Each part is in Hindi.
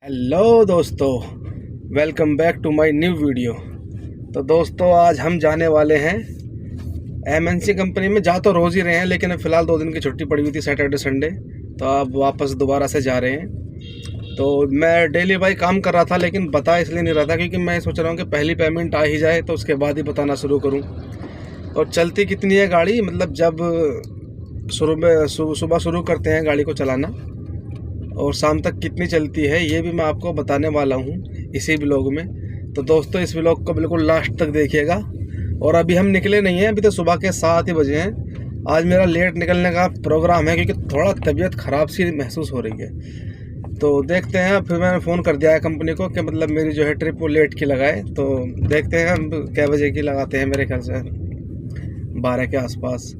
हेलो दोस्तों, welcome back to my new video. तो दोस्तों आज हम जाने वाले हैं एमएनसी कंपनी में। जा तो रोज़ ही रहे हैं, लेकिन अब फ़िलहाल 2 दिन की छुट्टी पड़ी हुई थी, सैटरडे संडे, तो अब वापस दोबारा से जा रहे हैं। तो मैं डेली भाई काम कर रहा था, लेकिन बता इसलिए नहीं रहा था क्योंकि मैं सोच रहा हूँ कि पहली पेमेंट आ ही जाए तो उसके बाद ही बताना शुरू करूँ। और चलती कितनी है गाड़ी, मतलब जब सुबह शुरू करते हैं गाड़ी को चलाना और शाम तक कितनी चलती है, ये भी मैं आपको बताने वाला हूँ इसी ब्लॉग में। तो दोस्तों इस ब्लॉग को बिल्कुल लास्ट तक देखिएगा। और अभी हम निकले नहीं हैं, अभी तो सुबह के 7 ही बजे हैं। आज मेरा लेट निकलने का प्रोग्राम है क्योंकि थोड़ा तबीयत ख़राब सी महसूस हो रही है। तो देखते हैं, फिर मैंने फ़ोन कर दिया है कंपनी को कि मतलब मेरी जो है ट्रिप वो लेट की लगाए। तो देखते हैं हम क्या बजे की लगाते हैं, मेरे ख्याल से 12 के आसपास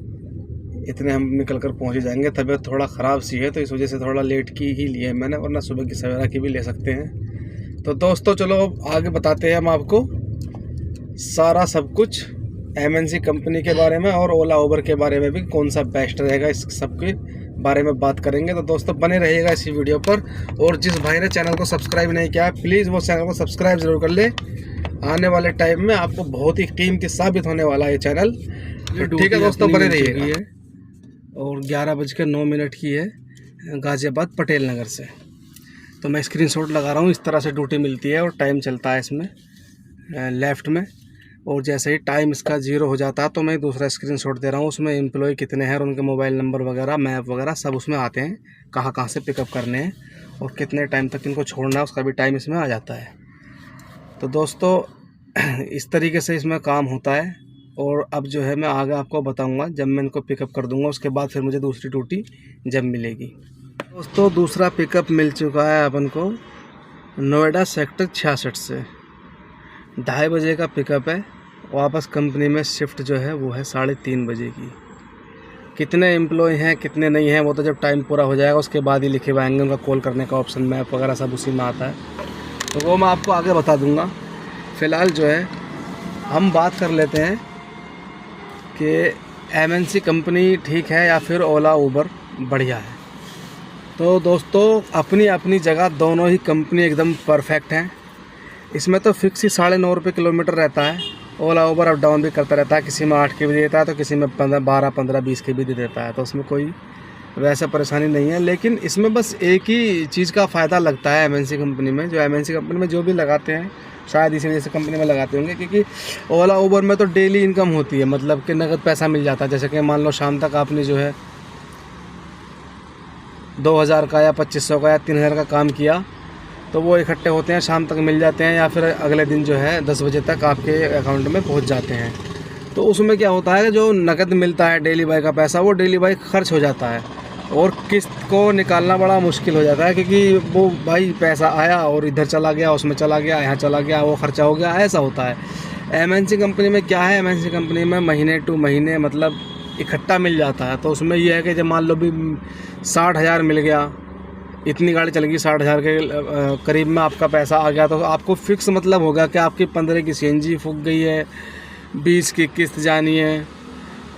इतने हम निकल कर पहुँच जाएंगे। तबीयत थोड़ा ख़राब सी है तो इस वजह से थोड़ा लेट की ही ली है मैंने, वरना सुबह की सवेरा की भी ले सकते हैं। तो दोस्तों चलो आगे बताते हैं हम आपको सारा सब कुछ एमएनसी कंपनी के बारे में और ओला उबर के बारे में भी, कौन सा बेस्ट रहेगा, इस सब के बारे में बात करेंगे। तो दोस्तों बने रहिएगा इसी वीडियो पर। और जिस भाई ने चैनल को सब्सक्राइब नहीं किया है, प्लीज़ वो चैनल को सब्सक्राइब ज़रूर कर ले। आने वाले टाइम में आपको बहुत ही कीमती साबित होने वाला है ये चैनल। तो ठीक है दोस्तों, बने रहिएगा। और 11:09 की है, गाज़ियाबाद पटेल नगर से। तो मैं स्क्रीनशॉट लगा रहा हूँ, इस तरह से ड्यूटी मिलती है और टाइम चलता है इसमें लेफ़्ट में। और जैसे ही टाइम इसका 0 हो जाता है तो मैं दूसरा स्क्रीनशॉट दे रहा हूँ, उसमें एम्प्लॉय कितने हैं और उनके मोबाइल नंबर वगैरह, मैप वगैरह सब उसमें आते हैं, कहाँ कहाँ से पिकअप करने हैं और कितने टाइम तक इनको छोड़ना है, उसका भी टाइम इसमें आ जाता है। तो दोस्तों इस तरीके से इसमें काम होता है। और अब जो है मैं आगे आपको बताऊंगा जब मैं इनको पिकअप कर दूंगा, उसके बाद फिर मुझे दूसरी ड्यूटी जब मिलेगी। दोस्तों दूसरा पिकअप मिल चुका है अपन को नोएडा सेक्टर 66 से। 2:30 बजे का पिकअप है। वापस कंपनी में शिफ्ट जो है वो है 3:30 बजे की। कितने एम्प्लॉय हैं कितने नहीं हैं वो तो जब टाइम पूरा हो जाएगा उसके बाद ही लिखे हुए आएंगे, उनका कॉल करने का ऑप्शन, मैप वगैरह सब उसी में आता है, तो वो मैं आपको आगे बता दूँगा। फ़िलहाल जो है हम बात कर लेते हैं कि एमएनसी कंपनी ठीक है या फिर ओला उबर बढ़िया है। तो दोस्तों अपनी अपनी जगह दोनों ही कंपनी एकदम परफेक्ट हैं। इसमें तो फिक्स ही 9.5 रुपये किलोमीटर रहता है। ओला उबर अप डाउन भी करता रहता है, किसी में 8 के भी देता है तो किसी में 12, 15, 20 के भी दे देता है, तो उसमें कोई वैसा परेशानी नहीं है। लेकिन इसमें बस एक ही चीज़ का फ़ायदा लगता है एमएनसी कंपनी में, जो एमएनसी कंपनी में जो भी लगाते हैं शायद इसी वजह से कंपनी में लगाते होंगे, क्योंकि ओला उबर में तो डेली इनकम होती है, मतलब कि नगद पैसा मिल जाता है। जैसे कि मान लो शाम तक आपने जो है 2000 का या 2500 का या 3000 का काम किया तो वो इकट्ठे होते हैं, शाम तक मिल जाते हैं या फिर अगले दिन जो है 10 बजे तक आपके अकाउंट में पहुंच जाते हैं। तो उसमें क्या होता है, जो नकद मिलता है डेली बाई का पैसा, वो डेली बाई खर्च हो जाता है और किस्त को निकालना बड़ा मुश्किल हो जाता है, क्योंकि वो भाई पैसा आया और इधर चला गया, उसमें चला गया, यहाँ चला गया, वो खर्चा हो गया, ऐसा होता है। एमएनसी कंपनी में क्या है, एमएनसी कंपनी में महीने टू महीने मतलब इकट्ठा मिल जाता है। तो उसमें ये है कि जब मान लो भी 60,000 मिल गया, इतनी गाड़ी चल गई, 60,000 के करीब में आपका पैसा आ गया, तो आपको फिक्स मतलब होगा कि आपकी 15 की सीएनजी फूक गई है, 20 की किस्त जानी है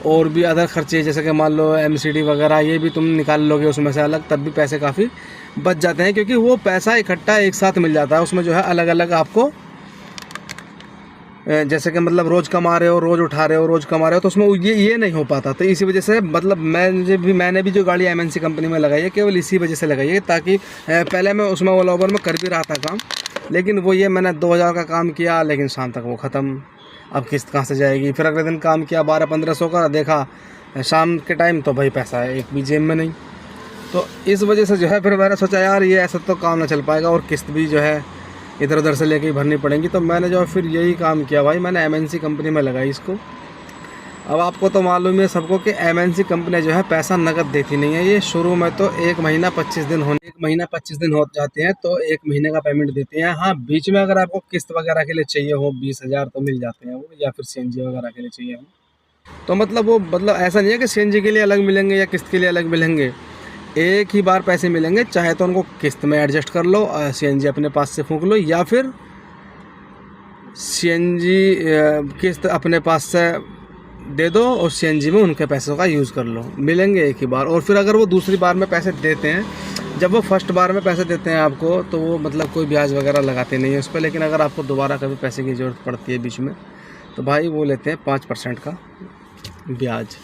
और भी अदर खर्चे जैसे कि मान लो एमसीडी वगैरह, ये भी तुम निकाल लोगे उसमें से अलग, तब भी पैसे काफ़ी बच जाते हैं, क्योंकि वो पैसा इकट्ठा एक साथ मिल जाता है। उसमें जो है अलग अलग आपको, जैसे कि मतलब रोज़ कमा रहे हो, रोज़ उठा रहे हो, रोज़ कमा रहे हो, तो उसमें ये नहीं हो पाता। तो इसी वजह से मतलब मैंने भी जो गाड़ी एमएनसी कंपनी में लगाई है केवल इसी वजह से लगाई है, ताकि पहले मैं उसमें ओला उबर में कर भी रहा था काम, लेकिन वो ये मैंने 2000 का काम किया, लेकिन शाम तक वो ख़त्म, अब किस्त कहाँ से जाएगी। फिर अगले दिन काम किया 1200-1500 का, देखा शाम के टाइम तो भाई पैसा एक भी जेब में नहीं। तो इस वजह से जो है फिर मैंने सोचा यार ये ऐसा तो काम ना चल पाएगा और किस्त भी जो है इधर उधर से लेके ही भरनी पड़ेंगी। तो मैंने जो फिर यही काम किया भाई, मैंने एमएनसी कंपनी में लगाई इसको। अब आपको तो मालूम है सबको कि एमएनसी कंपनी जो है पैसा नकद देती नहीं है। ये शुरू में तो 1 महीना 25 दिन हो जाते हैं तो 1 महीने का पेमेंट देते हैं। हाँ बीच में अगर आपको किस्त वगैरह के लिए चाहिए हो 20,000 तो मिल जाते हैं वो, या फिर सीएनजी वगैरह के लिए चाहिए हो तो मतलब वो मतलब ऐसा नहीं है कि सीएनजी के लिए अलग मिलेंगे या किस्त के लिए अलग मिलेंगे, एक ही बार पैसे मिलेंगे। चाहे तो उनको किस्त में एडजस्ट कर लो, सीएनजी अपने पास से फूंक लो, या फिर सीएनजी किस्त अपने पास से दे दो और सीएनजी में उनके पैसों का यूज़ कर लो, मिलेंगे एक ही बार। और फिर अगर वो दूसरी बार में पैसे देते हैं जब वो फर्स्ट बार में पैसे देते हैं आपको तो वो मतलब कोई ब्याज वगैरह लगाते नहीं है उस पर, लेकिन अगर आपको दोबारा कभी पैसे की ज़रूरत पड़ती है बीच में तो भाई वो लेते हैं 5% का ब्याज,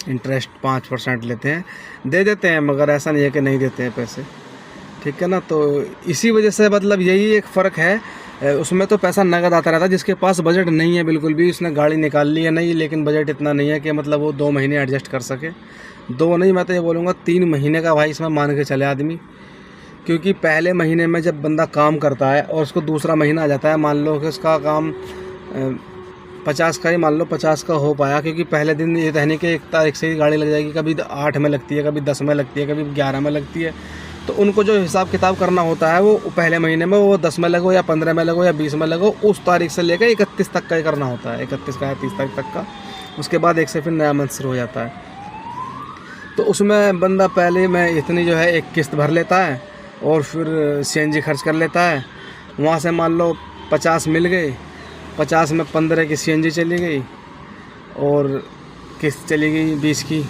इंटरेस्ट 5% लेते हैं, दे देते हैं, मगर ऐसा नहीं है कि नहीं देते हैं पैसे, ठीक है ना। तो इसी वजह से मतलब यही एक फ़र्क है। उसमें तो पैसा नगद आता रहता है, जिसके पास बजट नहीं है बिल्कुल भी, उसने गाड़ी निकाल ली है नहीं, लेकिन बजट इतना नहीं है कि मतलब वो 2 महीने एडजस्ट कर सके। 2 नहीं, मैं तो ये बोलूँगा 3 महीने का भाई इसमें मान के चले आदमी, क्योंकि पहले महीने में जब बंदा काम करता है और उसको दूसरा महीना आ जाता है, मान लो कि उसका काम 50 का ही मान लो 50 का हो पाया, क्योंकि पहले दिन ये रहने के 1 तारीख से ही गाड़ी लग जाएगी, कभी 8 में लगती है, कभी 10 में लगती है, कभी 11 में लगती है। तो उनको जो हिसाब किताब करना होता है वो पहले महीने में वो 10 में लगो या 15 में लगो या 20 में लगो, उस तारीख से लेकर 31 तक का ही करना होता है, 31 का या 30 तारीख तक का। उसके बाद एक से फिर नया मंथ शुरू हो जाता है। तो उसमें बंदा पहले में इतनी जो है एक किस्त भर लेता है और फिर CNG खर्च कर लेता है। वहाँ से मान लो 50 मिल गए, 50 में 15 की CNG चली गई और किस्त चली गई 20 की।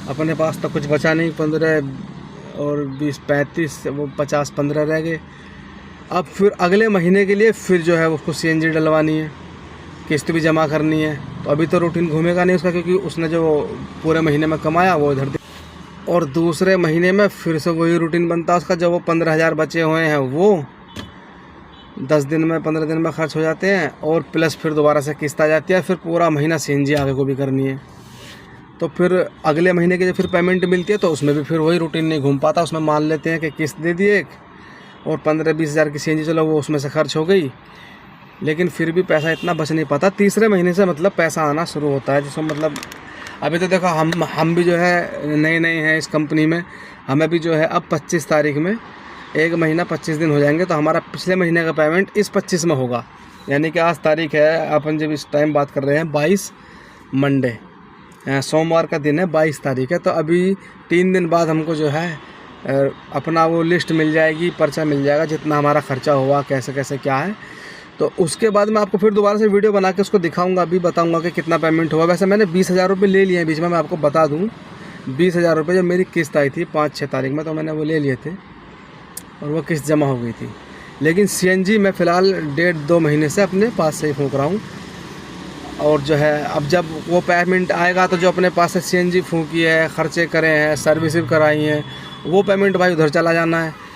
अपने पास तो कुछ बचा नहीं, 15 और 20 35, वो 50 15 रह गए। अब फिर अगले महीने के लिए फिर जो है उसको CNG डलवानी है, किस्त भी जमा करनी है। तो अभी तो रूटीन घूमेगा नहीं उसका, क्योंकि उसने जो पूरे महीने में कमाया वो इधर, और दूसरे महीने में फिर से वही रूटीन बनता है उसका। जब वो 15,000 बचे हुए हैं वो 10 दिन में 15 दिन में खर्च हो जाते हैं, और प्लस फिर दोबारा से किस्त आ जाती है, फिर पूरा महीना CNG आगे को भी करनी है। तो फिर अगले महीने की जब फिर पेमेंट मिलती है तो उसमें भी फिर वही रूटीन नहीं घूम पाता। उसमें मान लेते हैं कि किस्त दे दी एक और 15-20 हज़ार की CNG, चलो वो उसमें से खर्च हो गई, लेकिन फिर भी पैसा इतना बच नहीं पाता। तीसरे महीने से मतलब पैसा आना शुरू होता है, जिसमें मतलब अभी तो देखो हम भी जो है नए हैं इस कंपनी में, हमें भी जो है अब 25 तारीख में 1 महीना 25 दिन हो जाएंगे, तो हमारा पिछले महीने का पेमेंट इस 25 में होगा। यानी कि आज तारीख है, अपन जब इस टाइम बात कर रहे हैं 22 मंडे, सोमवार का दिन है, 22 तारीख है। तो अभी 3 दिन बाद हमको जो है अपना वो लिस्ट मिल जाएगी, पर्चा मिल जाएगा जितना हमारा खर्चा हुआ, कैसे कैसे क्या है। तो उसके बाद मैं आपको फिर दोबारा से वीडियो बना के उसको दिखाऊंगा, अभी बताऊंगा कि कितना पेमेंट हुआ। वैसे मैंने 20,000 रुपये ले लिए हैं बीच में, मैं आपको बता दूं 20,000 रुपये जब मेरी किस्त आई थी 5-6 तारीख में, तो मैंने वो ले लिए थे और वो किस्त जमा हो गई थी। लेकिन CNG मैं फ़िलहाल 1.5-2 महीने से अपने पास से ही फूँक रहा हूँ। और जो है अब जब वो पेमेंट आएगा तो जो अपने पास से CNG फूँकी है, ख़र्चे करे हैं, सर्विस भी कराई हैं, वो पेमेंट भाई उधर चला जाना है।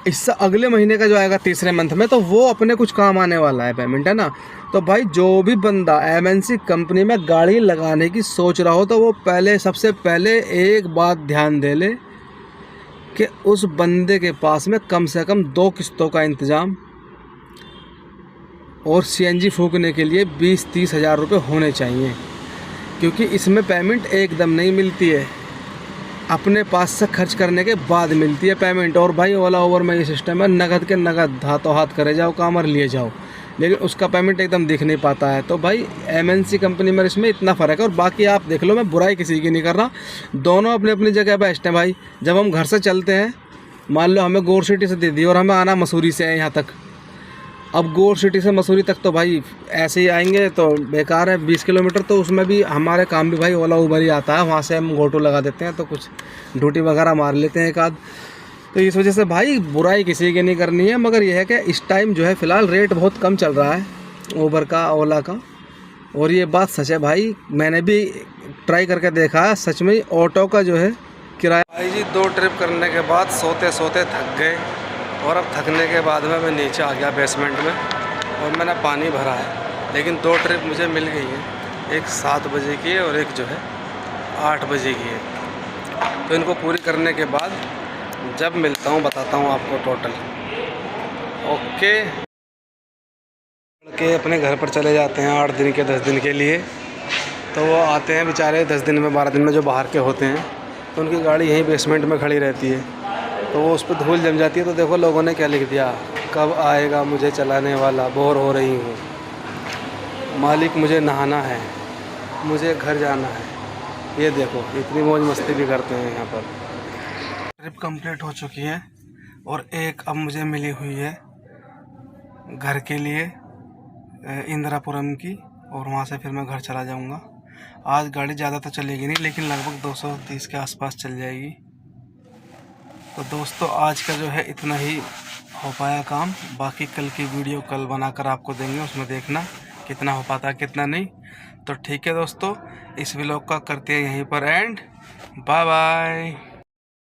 इससे अगले महीने का जो आएगा तीसरे मंथ में, तो वो अपने कुछ काम आने वाला है पेमेंट, है ना। तो भाई जो भी बंदा MNC कंपनी में गाड़ी लगाने की सोच रहा हो तो वो सबसे पहले एक बात ध्यान दे ले कि उस बंदे के पास में कम से कम 2 किस्तों का इंतज़ाम और CNG फूंकने के लिए 20-30 हज़ार रुपये होने चाहिए, क्योंकि इसमें पेमेंट एकदम नहीं मिलती है, अपने पास से खर्च करने के बाद मिलती है पेमेंट। और भाई ओला ओवर में ये सिस्टम है, नगद के नगद हाथों हाथ करे जाओ काम और लिए जाओ, लेकिन उसका पेमेंट एकदम दिख नहीं पाता है। तो भाई MNC कंपनी में इसमें इतना फ़र्क है। और बाकी आप देख लो, मैं बुराई किसी की नहीं कर रहा, दोनों अपनी अपनी जगह बेस्ट हैं भाई। जब हम घर से चलते हैं, मान लो हमें गोर सिटी से दे दी और हमें आना मसूरी से है यहाँ तक, अब गोर सिटी से मसूरी तक तो भाई ऐसे ही आएंगे तो बेकार है, 20 किलोमीटर, तो उसमें भी हमारे काम भी भाई ओला उबर ही आता है, वहाँ से हम गोटो लगा देते हैं, तो कुछ ड्यूटी वगैरह मार लेते हैं एक आध। तो इस वजह से भाई बुराई किसी की नहीं करनी है, मगर यह है कि इस टाइम जो है फ़िलहाल रेट बहुत कम चल रहा है उबर का, ओला का। और ये बात सच है भाई, मैंने भी ट्राई करके देखा है, सच में ऑटो का जो है किराया। भाई जी 2 ट्रिप करने के बाद सोते सोते थक गए, और अब थकने के बाद में मैं नीचे आ गया बेसमेंट में और मैंने पानी भरा है। लेकिन 2 ट्रिप मुझे मिल गई है, एक 7 बजे की है और एक जो है 8 बजे की है। तो इनको पूरी करने के बाद जब मिलता हूँ बताता हूँ आपको टोटल। ओके, के अपने घर पर चले जाते हैं 8 दिन के 10 दिन के लिए। तो वो आते हैं बेचारे 10 दिन में 12 दिन में, जो बाहर के होते हैं, तो उनकी गाड़ी यहीं बेसमेंट में खड़ी रहती है, तो वो उस पर धूल जम जाती है। तो देखो लोगों ने क्या लिख दिया, कब आएगा मुझे चलाने वाला, बोर हो रही हूँ, मालिक मुझे नहाना है, मुझे घर जाना है। ये देखो इतनी मौज मस्ती भी करते हैं यहाँ पर। ट्रिप कंप्लीट हो चुकी है और एक अब मुझे मिली हुई है घर के लिए इंदिरापुरम की, और वहाँ से फिर मैं घर चला जाऊँगा। आज गाड़ी ज़्यादा तो चलेगी नहीं, लेकिन लगभग 230 के आसपास चल जाएगी। तो दोस्तों आज का जो है इतना ही हो पाया काम, बाकी कल की वीडियो कल बनाकर आपको देंगे, उसमें देखना कितना हो पाता है कितना नहीं। तो ठीक है दोस्तों, इस व्लॉग का करते हैं यहीं पर एंड। Bye bye.